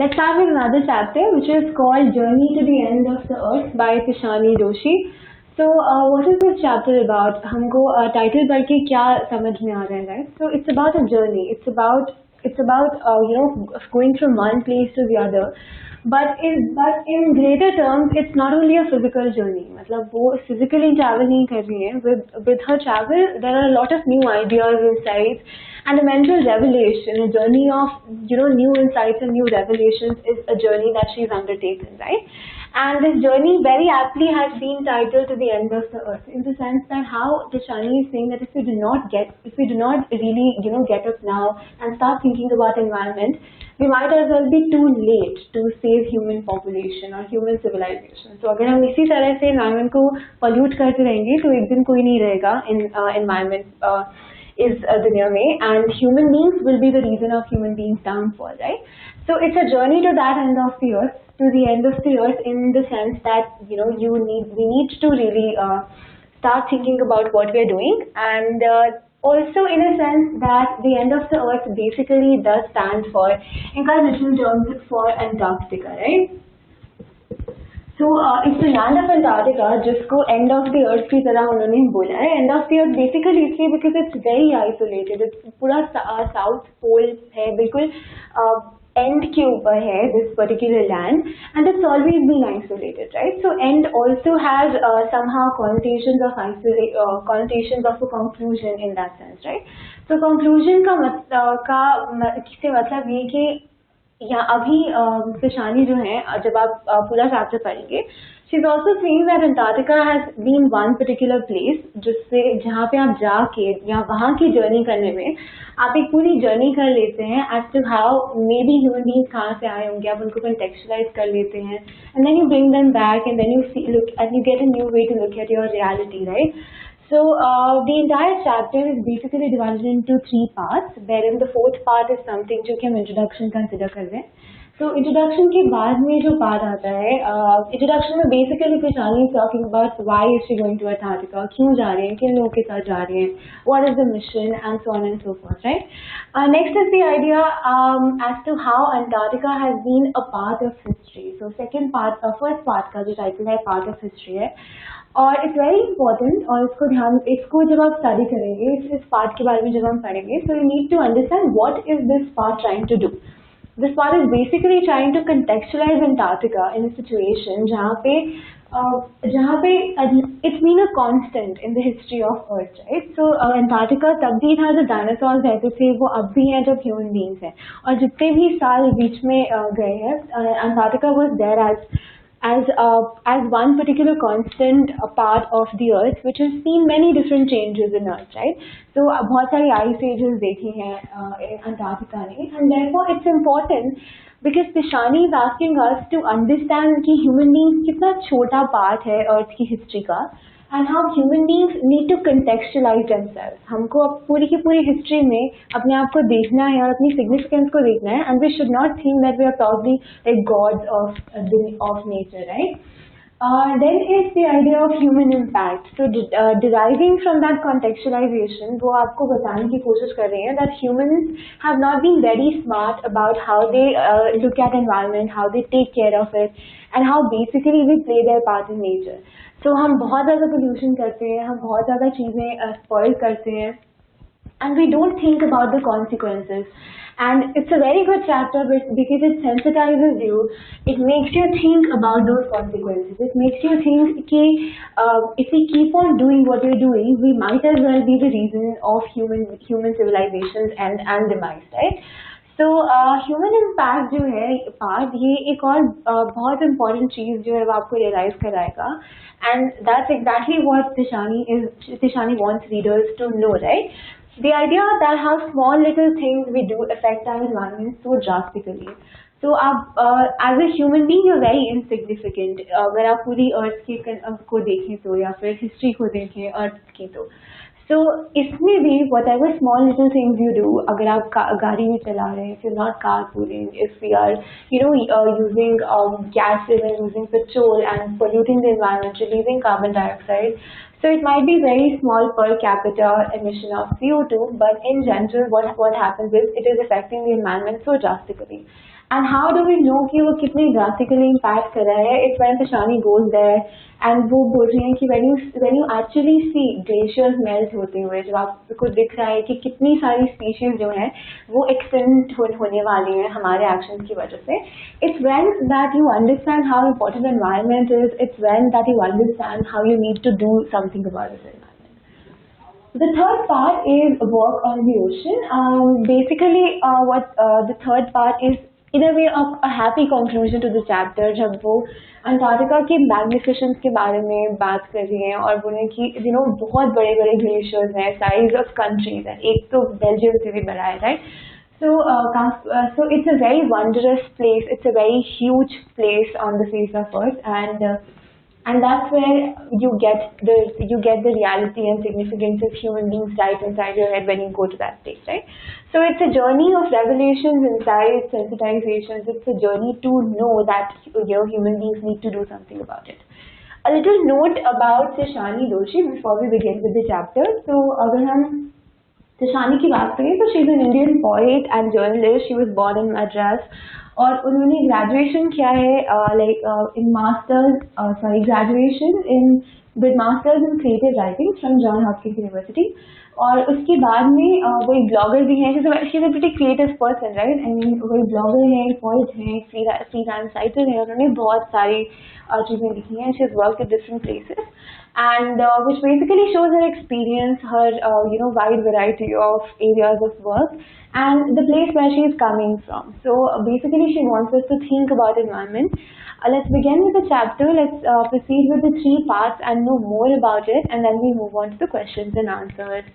Let's start with another chapter which is called Journey to the End of the Earth by Tishani Doshi. So what is this chapter about? हमको title पढ़ के क्या समझ में आ रहा है, right? So it's about a journey. It's about going from one place to the other. But in greater terms, it's not only a physical journey. मतलब वो physically travel नहीं कर रही है. With her travel, there are a lot of new ideas, insights, and a mental revelation. A journey of new insights and new revelations is a journey that she's undertaken, right? And this journey very aptly has been titled To the End of the Earth, in the sense that how Tishani is saying that if we do not really get up now and start thinking about environment, we might as well be too late to save human population or human civilization. So अगर हम इसी तरह से environment को pollute करते रहेंगे तो एक दिन कोई नहीं रहेगा environment इस दुनिया में, and human beings will be the reason of human beings downfall, right? So it's a journey to that end of the earth, to the end of the earth, in the sense that we need to really start thinking about what we're doing, and also in a sense that the end of the earth basically does stand for, in Cartesian terms, for Antarctica, right? So it's the land of Antarctica, जिसको end of the earth की तरह उन्होंने बोला है. End of the earth basically इसलिए because it's very isolated. It's पूरा south pole है, बिल्कुल end के ऊपर है this particular land, and it's always been isolated, right? So end also has somehow connotations of a conclusion in that sense, right? So conclusion से मतलब ये कि या अभी Tishani जो है, जब आप पूरा चैप्टर पढ़ेंगे, she is also saying that Antarctica has been one particular place जहाँ पे आप जाके या वहाँ की जर्नी करने में आप एक पूरी जर्नी कर लेते हैं as to how maybe human beings कहाँ से आए होंगे, आप उनको कंटेक्चुअलाइज कर लेते हैं, and then you bring them back and then you get a new way to look at your reality, right? So the entire chapter is basically divided into 3 parts, wherein the 4th part is something जो कि हम introduction consider कर रहे हैं. So introduction के बाद में जो part आता है, introduction में basically Tishani is talking about why is she going to Antarctica, क्यों जा रहे हैं, किन लोगों के साथ जा रहे हैं, what is the mission, and so on and so forth, right? Next is the idea as to how Antarctica has been a part of history. So first part का जो title है part of history है, और it's very important, और इसको जब आप study करेंगे, इस पार्ट के बारे में जब हम पढ़ेंगे, so you need to understand what is this part trying to do. This part is basically trying to contextualize Antarctica in a situation जहाँ पे it's been a constant in the history of Earth, right? So Antarctica तब भी था जब dinosaurs रहते थे, वो अब भी हैं जब ह्यूमन बीइंग्स हैं, और जितने भी साल बीच में गए हैं, Antarctica was there as one particular constant part of the earth, which has seen many different changes in earth, right? So बहुत सारी ice ages देखी हैं अंटार्कटिका ने, and therefore it's important because Tishani is asking us to understand कि human beings कितना छोटा part है earth की history का, and how human beings need to contextualize themselves. हमको अब पूरी की पूरी history में अपने आप को देखना है और अपनी significance को देखना है, and we should not think that we are probably like gods of nature, right? Then is the idea of human impact. So deriving from that contextualization, वो आपको बताने की कोशिश कर रहे हैं that humans have not been very smart about how they look at environment, how they take care of it, and how basically we play their part in nature. So हम बहुत ज़्यादा pollution करते हैं, हम बहुत ज़्यादा चीज़ें spoil करते हैं, and we don't think about the consequences. And it's a very good chapter because it sensitizes you. It makes you think about those consequences. It makes you think that if we keep on doing what we're doing, we might as well be the reason of human civilizations and demise, right? So human impact जो है part, ये एक और बहुत important चीज़ जो है वो आपको realize कराएगा, and that's exactly what Tishani wants readers to know, right? The idea that how small little things we do affect our environment so drastically. So as a human being you're very insignificant. अगर आप पूरी अर्थ को देखें तो, या फिर history को देखें अर्थ की तो, so इसमें भी whatever small little things you do, अगर आप गाड़ी में चला रहे हैं, if you're not carpooling, if we are using gases and using petrol and polluting the environment, releasing carbon dioxide, so it might be very small per capita emission of CO2, but in general what happens is it is affecting the environment so drastically. And how do we know कि वो कितने drastically impact कर रहा है? It's when Tashani goes there and वो बोल रही है कि when you actually see glaciers melt होते हुए, जब आपको दिख रहा है कि कितनी सारी species जो हैं वो extinct होने वाली हैं हमारे actions की वजह से. It's when that you understand how important environment is. It's when that you understand how you need to do something about it. The third part is work on the ocean. Basically, what the third part is in a way a happy conclusion to the chapter जब वो Antarctica के magnificence के बारे में बात कर रही हैं और बोले कि बहुत बड़े बड़े ग्लेशियर्स हैं, size of countries हैं, एक तो बेल्जियम से भी बड़ा है, right? So it's a very wondrous place. It's a very huge place on the face of Earth, and that's where you get the reality and significance of human beings right inside your head when you go to that place, right? So it's a journey of revelations, insights, sensitizations. It's a journey to know that human beings need to do something about it. A little note about Tashani Doshi before we begin with the chapter. So अगर हम तशानी की बात करें तो she is an Indian poet and journalist. She was born in Madras और उन्होंने graduation किया है in masters graduation in with masters in creative writing from John Hopkins university. और उसके बाद में वो एक ब्लॉगर भी हैं. She is a pretty creative person, right? I mean वो एक ब्लॉगर है, पोएट है, फ्रीलांस राइटर है. उन्होंने बहुत सारी चीज़ें लिखी हैं. She is work at different places and which basically shows her experience, her wide variety of areas of work and the place where she is coming from. So basically she wants us to think about environment. Let's begin with the chapter. Let's proceed with the three parts and know more about it, and then we move on to the questions and answers.